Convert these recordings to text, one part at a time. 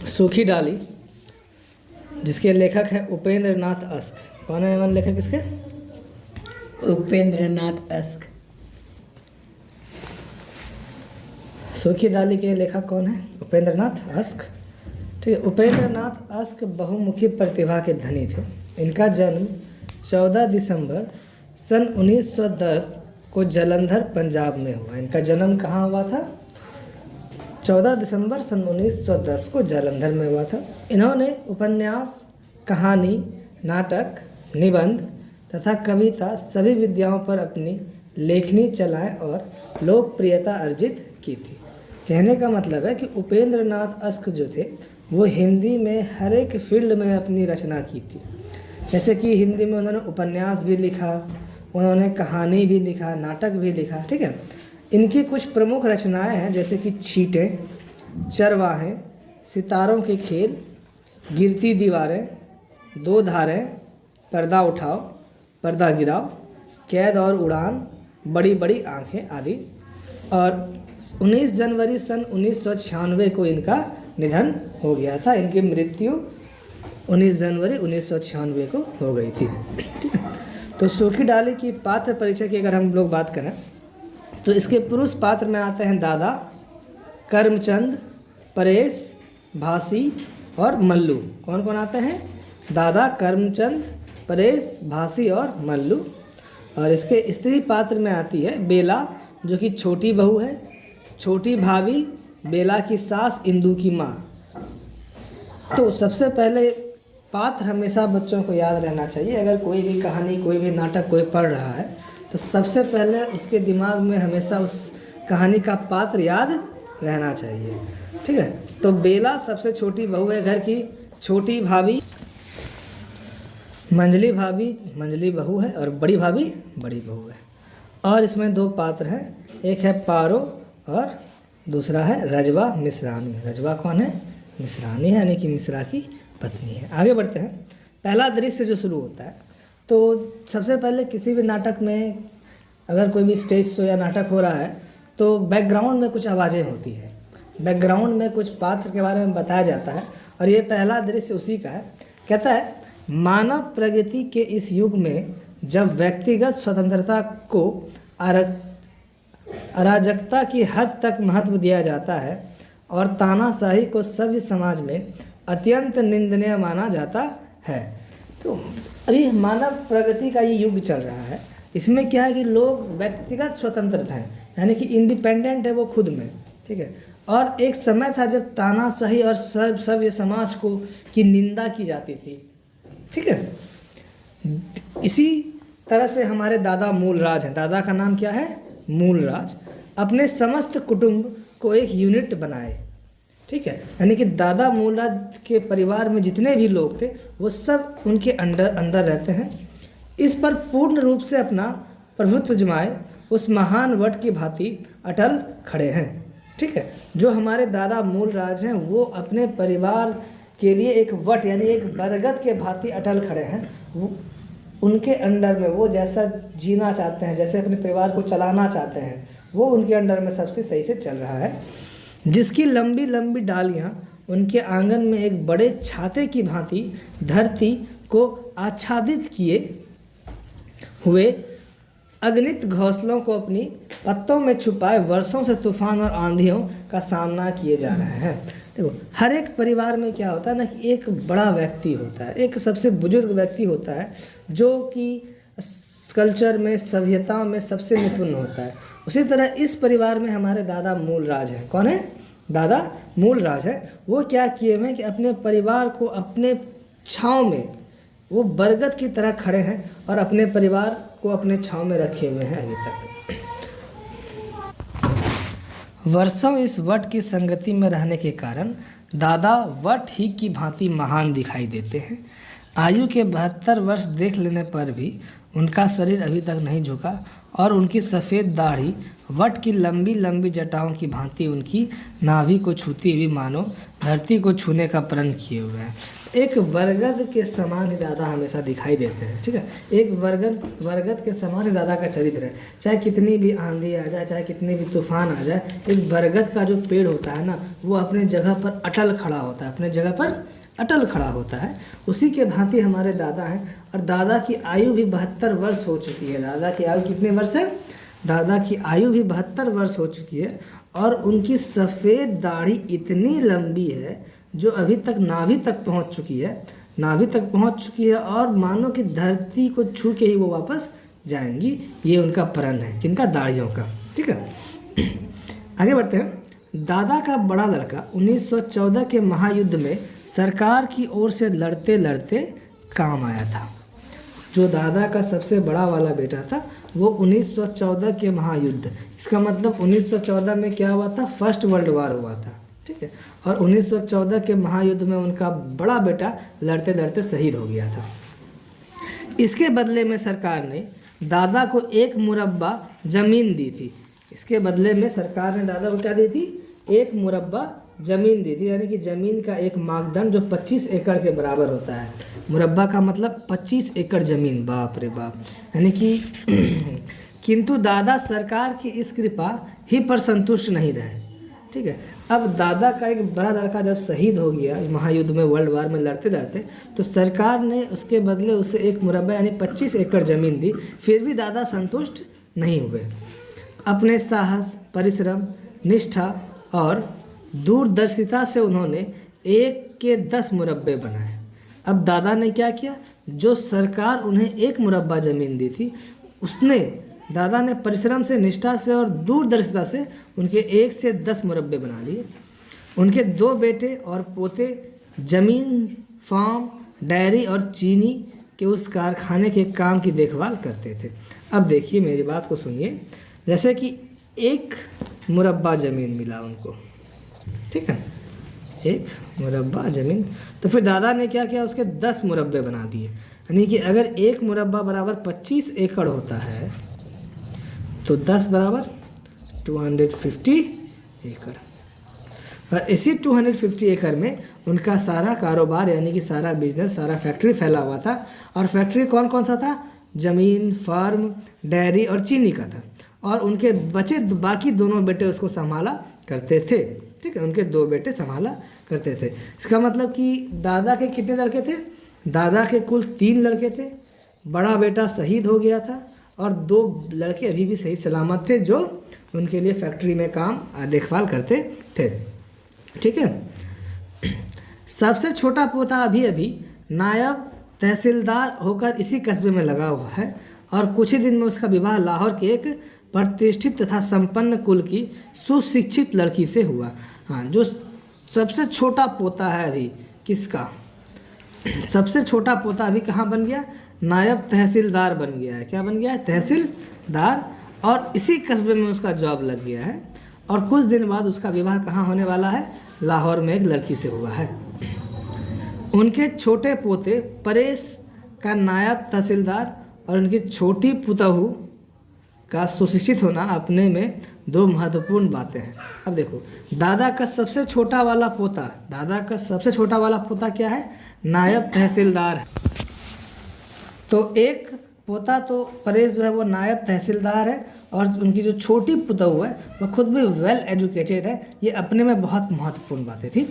सूखी डाली, जिसके लेखक हैं उपेंद्र नाथ अस्क। कौन है वन लेखक इसके? उपेंद्र नाथ अस्क। सूखी डाली के लेखक कौन है? उपेंद्र नाथ अस्क। ठीक है, उपेंद्र नाथ अस्क बहुमुखी प्रतिभा के धनी थे। इनका जन्म 14 दिसंबर सन 1910 को जालंधर पंजाब में हुआ। इनका जन्म कहाँ हुआ था? 14 दिसंबर सन 1910 को जालंधर में हुआ था। इन्होंने उपन्यास, कहानी, नाटक, निबंध तथा कविता सभी विधाओं पर अपनी लेखनी चलाएं और लोकप्रियता अर्जित की थी। कहने का मतलब है कि उपेंद्र नाथ अस्क जो थे वो हिंदी में हर एक फील्ड में अपनी रचना की थी। जैसे कि हिंदी में उन्होंने उपन्यास भी लिखा, उन्होंने कहानी भी लिखा, नाटक भी लिखा। ठीक है, इनकी कुछ प्रमुख रचनाएं हैं जैसे कि छींटें, चरवाहे, सितारों के खेल, गिरती दीवारें, दो धारें, पर्दा उठाओ, पर्दा गिराओ, कैद और उड़ान, बड़ी बड़ी आंखें आदि। और 19 जनवरी सन 1996 को इनका निधन हो गया था। इनकी मृत्यु 19 जनवरी 1996 को हो गई थी। ठीक है, तो सूखी डाली की पात्र परिचय की अगर हम लोग बात करें तो इसके पुरुष पात्र में आते हैं दादा, करमचंद, परेश, भासी और मल्लू। कौन कौन आते हैं? दादा, करमचंद, परेश, भासी और मल्लू। और इसके स्त्री पात्र में आती है बेला, जो कि छोटी बहू है, छोटी भाभी, बेला की सास, इंदू की माँ। तो सबसे पहले पात्र हमेशा बच्चों को याद रहना चाहिए। अगर कोई भी कहानी, कोई भी नाटक कोई पढ़ रहा है तो सबसे पहले उसके दिमाग में हमेशा उस कहानी का पात्र याद रहना चाहिए। ठीक है, तो बेला सबसे छोटी बहू है घर की, छोटी भाभी मंजली भाभी मंजली बहू है और बड़ी भाभी बड़ी बहू है। और इसमें दो पात्र हैं, एक है पारो और दूसरा है रजवा मिश्रानी। रजवा कौन है? मिश्रानी है, यानी कि मिश्रा की पत्नी है। आगे बढ़ते हैं। पहला दृश्य जो शुरू होता है तो सबसे पहले किसी भी नाटक में अगर कोई भी स्टेज शो या नाटक हो रहा है तो बैकग्राउंड में कुछ आवाज़ें होती हैं, बैकग्राउंड में कुछ पात्र के बारे में बताया जाता है और ये पहला दृश्य उसी का है। कहता है, मानव प्रगति के इस युग में जब व्यक्तिगत स्वतंत्रता को अराजकता की हद तक महत्व दिया जाता है और तानाशाही को सभ्य समाज में अत्यंत निंदनीय माना जाता है। तो अभी मानव प्रगति का ये युग चल रहा है। इसमें क्या है कि लोग व्यक्तिगत स्वतंत्रता हैं, यानी कि इंडिपेंडेंट है वो खुद में। ठीक है, और एक समय था जब तानाशाही और सभ्य समाज को की निंदा की जाती थी। ठीक है, इसी तरह से हमारे दादा मूलराज हैं। दादा का नाम क्या है? मूलराज। अपने समस्त कुटुंब को एक यूनिट बनाए। ठीक है, यानी कि दादा मूलराज के परिवार में जितने भी लोग थे वो सब उनके अंदर रहते हैं। इस पर पूर्ण रूप से अपना प्रभुत्व जमाए उस महान वट की भांति अटल खड़े हैं। ठीक है, जो हमारे दादा मूलराज हैं वो अपने परिवार के लिए एक वट यानी एक बरगद के भांति अटल खड़े हैं। वो उनके अंडर में वो जैसा जीना चाहते हैं, जैसे अपने परिवार को चलाना चाहते हैं, वो उनके अंडर में सबसे सही से चल रहा है। जिसकी लंबी लंबी डालियाँ उनके आंगन में एक बड़े छाते की भांति धरती को आच्छादित किए हुए अगणित घोंसलों को अपनी पत्तों में छुपाए वर्षों से तूफान और आंधियों का सामना किए जा रहे हैं। देखो, हर एक परिवार में क्या होता है ना कि एक बड़ा व्यक्ति होता है, एक सबसे बुजुर्ग व्यक्ति होता है जो कि कल्चर में, सभ्यता में सबसे निपुण होता है। उसी तरह इस परिवार में हमारे दादा मूलराज हैं। कौन है? दादा मूलराज है। वो क्या किए हुए हैं कि अपने परिवार को अपने छांव में वो बरगद की तरह खड़े हैं और अपने परिवार को अपने छांव में रखे हुए हैं अभी तक। वर्षों इस वट की संगति में रहने के कारण दादा वट ही की भांति महान दिखाई देते हैं। आयु के 72 वर्ष देख लेने पर भी उनका शरीर अभी तक नहीं झुका और उनकी सफ़ेद दाढ़ी वट की लंबी लंबी जटाओं की भांति उनकी नाभि को छूती हुई मानो धरती को छूने का प्रण किए हुए हैं। एक बरगद के समान ही दादा हमेशा दिखाई देते हैं, ठीक है। एक बरगद के समान ही दादा का चरित्र है। चाहे कितनी भी आंधी आ जाए, चाहे कितनी भी तूफान आ जाए, एक बरगद का जो पेड़ होता है ना, वो अपने जगह पर अटल खड़ा होता है, अपने जगह पर अटल खड़ा होता है। उसी के भांति हमारे दादा हैं। और दादा की आयु भी 72 वर्ष हो चुकी है। दादा की आयु कितने वर्ष है? दादा की आयु भी 72 वर्ष हो चुकी है। और उनकी सफ़ेद दाढ़ी इतनी लंबी है जो अभी तक नाभि तक पहुंच चुकी है, नाभि तक पहुंच चुकी है। और मानो कि धरती को छू के ही वो वापस जाएंगी। ये उनका प्रण है, किनका? दाढ़ियों का, ठीक है। आगे बढ़ते हैं। दादा का बड़ा लड़का 1914 के महायुद्ध में सरकार की ओर से लड़ते लड़ते काम आया था। जो दादा का सबसे बड़ा वाला बेटा था वो 1914 के महायुद्ध, इसका मतलब 1914 में क्या हुआ था? फर्स्ट वर्ल्ड वार हुआ था, ठीक है। और 1914 के महायुद्ध में उनका बड़ा बेटा लड़ते लड़ते शहीद हो गया था। इसके बदले में सरकार ने दादा को 1 मुरब्बा ज़मीन दी थी। इसके बदले में सरकार ने दादा को क्या दी थी? 1 मुरब्बा ज़मीन दी थी, यानी कि ज़मीन का एक मापदंड जो 25 एकड़ के बराबर होता है। मुरब्बा का मतलब 25 एकड़ ज़मीन, बाप रे बाप। यानी कि किंतु दादा सरकार की इस कृपा ही पर संतुष्ट नहीं रहे, ठीक है। अब दादा का एक बड़ा लड़का जब शहीद हो गया महायुद्ध में, वर्ल्ड वार में लड़ते लड़ते, तो सरकार ने उसके बदले उसे 1 मुरब्बा यानी 25 एकड़ ज़मीन दी। फिर भी दादा संतुष्ट नहीं हुए। अपने साहस, परिश्रम, निष्ठा और दूरदर्शिता से उन्होंने 1 के 10 मुरब्बे बनाए। अब दादा ने क्या किया? जो सरकार उन्हें 1 मुरब्बा ज़मीन दी थी, दादा ने परिश्रम से, निष्ठा से और दूरदर्शिता से उनके 1 से 10 मुरब्बे बना लिए। उनके 2 बेटे और पोते ज़मीन, फार्म, डायरी और चीनी के उस कारखाने के काम की देखभाल करते थे। अब देखिए, मेरी बात को सुनिए। जैसे कि 1 मुरब्बा ज़मीन मिला उनको, ठीक है, 1 मुरब्बा ज़मीन। तो फिर दादा ने क्या किया? उसके 10 मुरब्बे बना दिए। यानी कि अगर 1 मुरब्बा बराबर 25 एकड़ होता है तो 10 बराबर 250 एकड़। और इसी 250 एकड़ में उनका सारा कारोबार यानी कि सारा बिजनेस, सारा फैक्ट्री फैला हुआ था। और फैक्ट्री कौन कौन सा था? ज़मीन, फार्म, डायरी और चीनी का था। और उनके बचे बाकी दोनों बेटे उसको संभाला करते थे, ठीक है। उनके 2 बेटे संभाला करते थे। इसका मतलब कि दादा के कितने लड़के थे? दादा के कुल 3 लड़के थे। बड़ा बेटा शहीद हो गया था और 2 लड़के अभी भी सही सलामत थे जो उनके लिए फैक्ट्री में काम देखभाल करते थे, ठीक है। सबसे छोटा पोता अभी अभी नायब तहसीलदार होकर इसी कस्बे में लगा हुआ है। और कुछ ही दिन में उसका विवाह लाहौर के एक प्रतिष्ठित तथा संपन्न कुल की सुशिक्षित लड़की से हुआ। हाँ, जो सबसे छोटा पोता है अभी, किसका? सबसे छोटा पोता अभी कहाँ बन गया? नायब तहसीलदार बन गया है। क्या बन गया है? तहसीलदार। और इसी कस्बे में उसका जॉब लग गया है। और कुछ दिन बाद उसका विवाह कहाँ होने वाला है? लाहौर में एक लड़की से हुआ है। उनके छोटे पोते परेश का नायब तहसीलदार और उनकी छोटी पुतहू का सुशिक्षित होना अपने में 2 महत्वपूर्ण बातें हैं। अब देखो, दादा का सबसे छोटा वाला पोता क्या है? नायब तहसीलदार है। तो एक पोता तो परेश जो है वो नायब तहसीलदार है और उनकी जो छोटी पुतहू है वो खुद भी वेल एजुकेटेड है। ये अपने में बहुत महत्वपूर्ण बातें थी।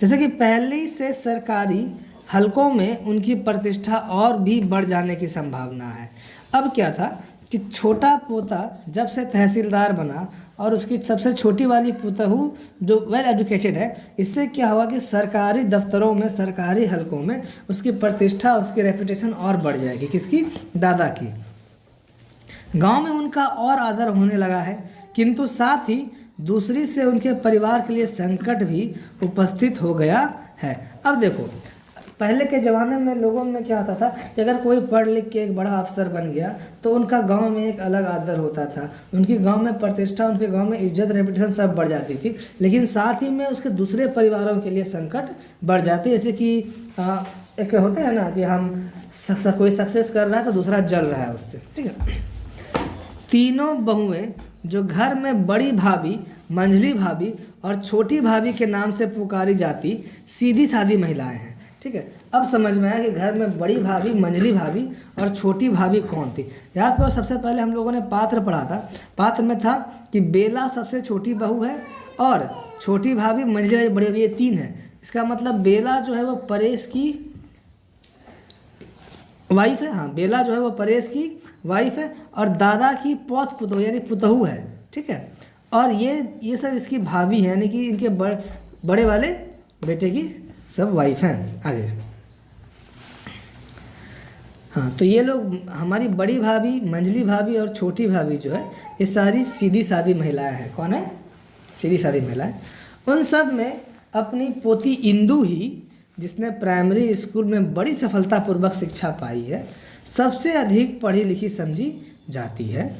जैसे कि पहले से सरकारी हलकों में उनकी प्रतिष्ठा और भी बढ़ जाने की संभावना है। अब क्या था कि छोटा पोता जब से तहसीलदार बना और उसकी सबसे छोटी वाली पुतहू जो वेल एजुकेटेड है, इससे क्या हुआ कि सरकारी दफ्तरों में, सरकारी हलकों में उसकी प्रतिष्ठा, उसकी रेपुटेशन और बढ़ जाएगी। किसकी? दादा की। गांव में उनका और आदर होने लगा है, किंतु साथ ही दूसरी से उनके परिवार के लिए संकट भी उपस्थित हो गया है। अब देखो, पहले के ज़माने में लोगों में क्या होता था कि अगर कोई पढ़ लिख के एक बड़ा अफसर बन गया तो उनका गांव में एक अलग आदर होता था, उनकी गांव में प्रतिष्ठा, उनके गांव में इज्जत, रेपुटेशन सब बढ़ जाती थी। लेकिन साथ ही में उसके दूसरे परिवारों के लिए संकट बढ़ जाते। जैसे कि एक होता है ना कि हम कोई सक्सेस कर रहा है तो दूसरा जल रहा है उससे, ठीक है। तीनों बहुएं जो घर में बड़ी भाभी, मंझली भाभी और छोटी भाभी के नाम से पुकारी जाती सीधी सादी महिलाएं हैं। ठीक है, अब समझ में आया कि घर में बड़ी भाभी, मंझली भाभी और छोटी भाभी कौन थी। याद करो, सबसे पहले हम लोगों ने पात्र पढ़ा था। पात्र में था कि बेला सबसे छोटी बहू है और छोटी भाभी, मंझली भाभी, बड़ी भाभी, ये 3 है। इसका मतलब बेला जो है वो परेश की वाइफ है। हाँ, बेला जो है वो परेश की वाइफ है और दादा की पौत पुतहू यानी पुतहू है। ठीक है, और ये सब इसकी भाभी है, यानी कि इनके बड़े वाले बेटे की सब वाइफ हैं। आगे, हाँ, तो ये लोग हमारी बड़ी भाभी, मंझली भाभी और छोटी भाभी जो है ये सारी सीधी सादी महिलाएं हैं। कौन है? सीधी सादी महिलाएं। उन सब में अपनी पोती इंदु ही, जिसने प्राइमरी स्कूल में बड़ी सफलतापूर्वक शिक्षा पाई है, सबसे अधिक पढ़ी लिखी समझी जाती है।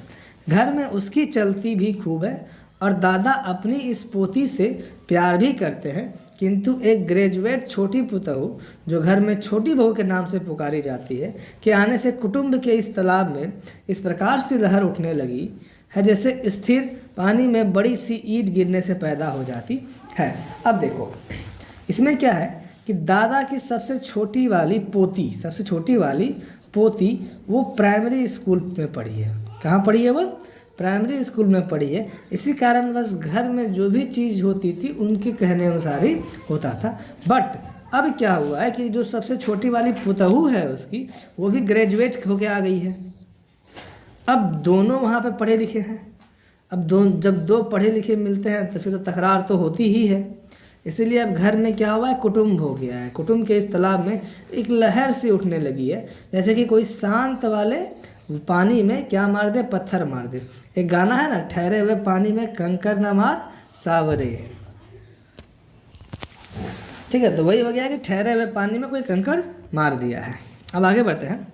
घर में उसकी चलती भी खूब है और दादा अपनी इस पोती से प्यार भी करते हैं, किंतु एक ग्रेजुएट छोटी पुतहू जो घर में छोटी बहू के नाम से पुकारी जाती है के आने से कुटुंब के इस तालाब में इस प्रकार से लहर उठने लगी है जैसे स्थिर पानी में बड़ी सी ईंट गिरने से पैदा हो जाती है। अब देखो, इसमें क्या है कि दादा की सबसे छोटी वाली पोती वो प्राइमरी स्कूल में पढ़ी है। कहाँ पढ़ी है? वो प्राइमरी स्कूल में पढ़ी है। इसी कारण बस घर में जो भी चीज़ होती थी उनके कहने अनुसार ही होता था। बट अब क्या हुआ है कि जो सबसे छोटी वाली पुतहू है उसकी, वो भी ग्रेजुएट होके आ गई है। अब दोनों वहाँ पे पढ़े लिखे हैं। अब जब दो पढ़े लिखे मिलते हैं तो फिर तो तकरार तो होती ही है। इसीलिए अब घर में क्या हुआ है, कुटुंब हो गया है। कुटुंब के इस तालाब में एक लहर सी उठने लगी है, जैसे कि कोई शांत वाले पानी में क्या मार दे, पत्थर मार दे। एक गाना है ना, ठहरे हुए पानी में कंकर न मार सावरे। ठीक है, तो वही हो गया कि ठहरे हुए पानी में कोई कंकड़ मार दिया है। अब आगे बढ़ते हैं।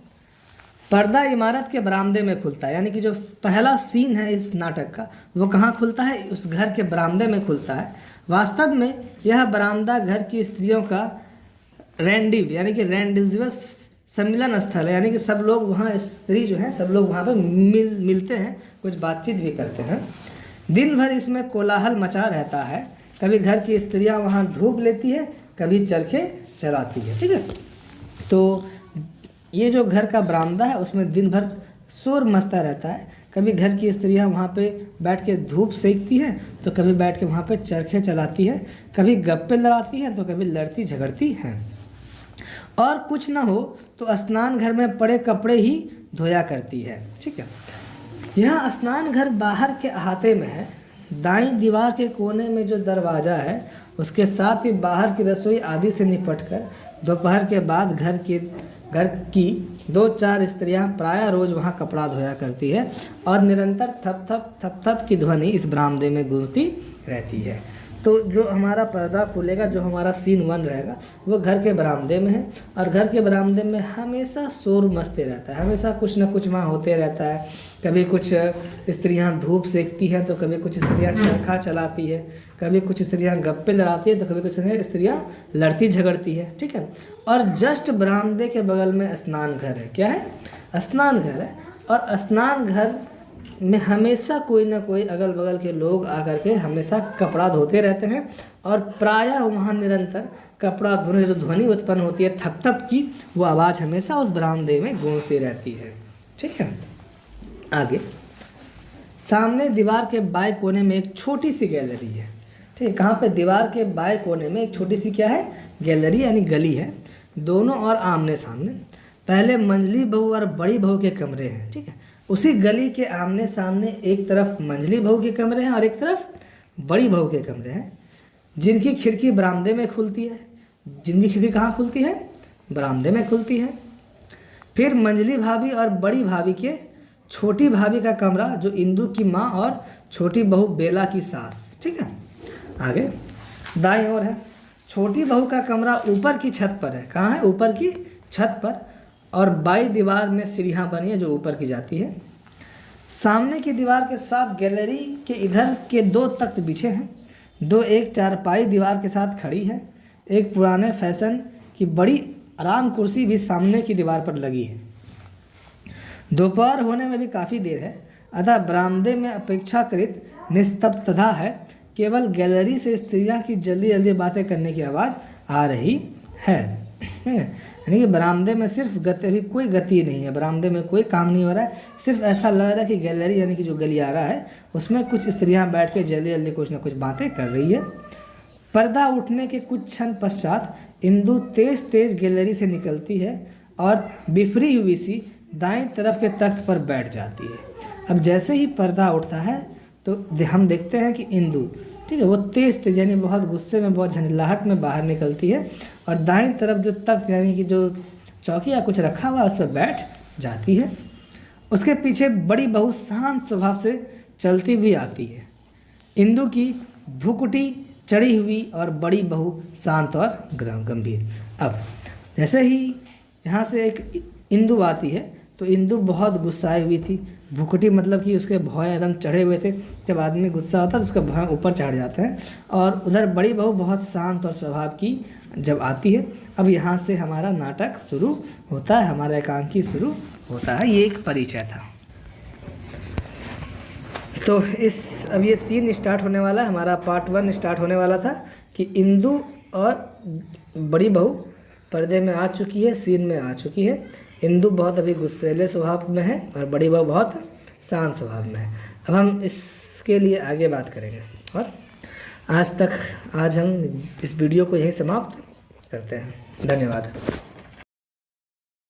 पर्दा इमारत के बरामदे में खुलता है, यानी कि जो पहला सीन है इस नाटक का वो कहाँ खुलता है? उस घर के बरामदे में खुलता है। वास्तव में यह बरामदा घर की स्त्रियों का रैंडिव यानी कि रैंडिवस सम्मिलन स्थल है, यानी कि सब लोग वहाँ, स्त्री जो है सब लोग वहाँ पर मिलते हैं, कुछ बातचीत भी करते हैं। दिन भर इसमें कोलाहल मचा रहता है। कभी घर की स्त्रियाँ वहाँ धूप लेती है, कभी चरखे चलाती है। ठीक है, तो ये जो घर का बरामदा है उसमें दिन भर शोर मचता रहता है। कभी घर की स्त्रियां वहाँ पे बैठ के धूप सेकती हैं, तो कभी बैठ के वहाँ पे चरखे चलाती हैं, कभी गप्पे लड़ाती हैं, तो कभी लड़ती झगड़ती हैं। और कुछ ना हो तो स्नान घर में पड़े कपड़े ही धोया करती है। ठीक है, यह स्नान घर बाहर के अहाते में है। दाईं दीवार के कोने में जो दरवाज़ा है उसके साथ ही बाहर की रसोई आदि से निपटकर दोपहर के बाद घर की 2-4 स्त्रियां प्रायः रोज वहां कपड़ा धोया करती है और निरंतर थप थप की ध्वनि इस बरामदे में गूंजती रहती है। तो जो हमारा पर्दा खुलेगा, जो हमारा सीन 1 रहेगा, वो घर के बरामदे में है और घर के बरामदे में हमेशा शोर मचते रहता है, हमेशा कुछ ना कुछ वहाँ होते रहता है। कभी कुछ स्त्रियाँ धूप सेकती हैं, तो कभी कुछ स्त्रियाँ चरखा चलाती है, कभी कुछ स्त्रियाँ गप्पे लड़ाती है, तो कभी कुछ स्त्रियाँ लड़ती झगड़ती है। ठीक है, और जस्ट बरामदे के बगल में स्नान घर है। क्या है? स्नान घर है। और स्नान घर में हमेशा कोई ना कोई अगल बगल के लोग आकर के हमेशा कपड़ा धोते रहते हैं और प्रायः वहाँ निरंतर कपड़ा धोने जो ध्वनि उत्पन्न होती है थप थप की, वो आवाज़ हमेशा उस बरामदे में गूंजती रहती है। ठीक है, आगे सामने दीवार के बाएं कोने में एक छोटी सी गैलरी है। ठीक है, कहाँ पे? दीवार के बाएं कोने में एक छोटी सी क्या है? गैलरी यानी गली है। दोनों और आमने सामने पहले मंझली बहू और बड़ी बहू के कमरे हैं। ठीक है, उसी गली के आमने सामने एक तरफ मंझली बहू के कमरे हैं और एक तरफ बड़ी बहू के कमरे हैं, जिनकी खिड़की बरामदे में खुलती है। जिनकी खिड़की कहाँ खुलती है? बरामदे में खुलती है। फिर मंझली भाभी और बड़ी भाभी के छोटी भाभी का कमरा, जो इंदु की माँ और छोटी बहू बेला की सास। ठीक है, आगे दाईं ओर है। छोटी बहू का कमरा ऊपर की छत पर है। कहाँ है? ऊपर की छत पर। और बाईं दीवार में सीढ़ियाँ बनी है जो ऊपर की जाती है। सामने की दीवार के साथ गैलरी के इधर के 2 तख्त बिछे हैं। 2 एक चारपाई दीवार के साथ खड़ी है। एक पुराने फैशन की बड़ी आराम कुर्सी भी सामने की दीवार पर लगी है। दोपहर होने में भी काफ़ी देर है। अतः बरामदे में अपेक्षाकृत निस्तब्धता है, केवल गैलरी से स्त्रियां की जल्दी जल्दी बातें करने की आवाज़ आ रही है। ठीक है, यानी कि बरामदे में सिर्फ गति, अभी कोई गति नहीं है, बरामदे में कोई काम नहीं हो रहा है, सिर्फ ऐसा लग रहा है कि गैलरी यानी कि जो गलियारा है उसमें कुछ स्त्रियां बैठ के जल्दी जल्दी कुछ ना कुछ बातें कर रही है। पर्दा उठने के कुछ क्षण पश्चात इंदु तेज तेज गैलरी से निकलती है और बिफरी हुई सी दाईं तरफ के तख्त पर बैठ जाती है। अब जैसे ही पर्दा उठता है तो हम देखते हैं कि इंदु, ठीक है, वो तेज तेज यानी बहुत गुस्से में, बहुत झंझलाहट में बाहर निकलती है और दाईं तरफ जो तख्त यानी कि जो चौकी या कुछ रखा हुआ उस पर बैठ जाती है। उसके पीछे बड़ी बहू शांत स्वभाव से चलती हुई आती है। इंदु की भ्रुकुटी चढ़ी हुई और बड़ी बहू शांत और गंभीर। अब जैसे ही यहाँ से एक इंदु आती है तो इंदु बहुत गुस्साई हुई थी। भ्रुकुटी मतलब कि उसके भौहें एकदम चढ़े हुए थे, जब आदमी गुस्सा होता है तो उसके भौहें ऊपर चढ़ जाते हैं। और उधर बड़ी बहू बहुत शांत और स्वभाव की जब आती है। अब यहाँ से हमारा नाटक शुरू होता है, हमारा एकांकी शुरू होता है। ये एक परिचय था। तो अब ये सीन स्टार्ट होने वाला है, हमारा पार्ट 1 स्टार्ट होने वाला था कि इंदु और बड़ी बहू पर्दे में आ चुकी है, सीन में आ चुकी है। इंदु बहुत अभी गुस्सैले स्वभाव में है और बड़ी बहू बहुत शांत स्वभाव में है। अब हम इसके लिए आगे बात करेंगे और आज हम इस वीडियो को यहीं समाप्त करते हैं। धन्यवाद।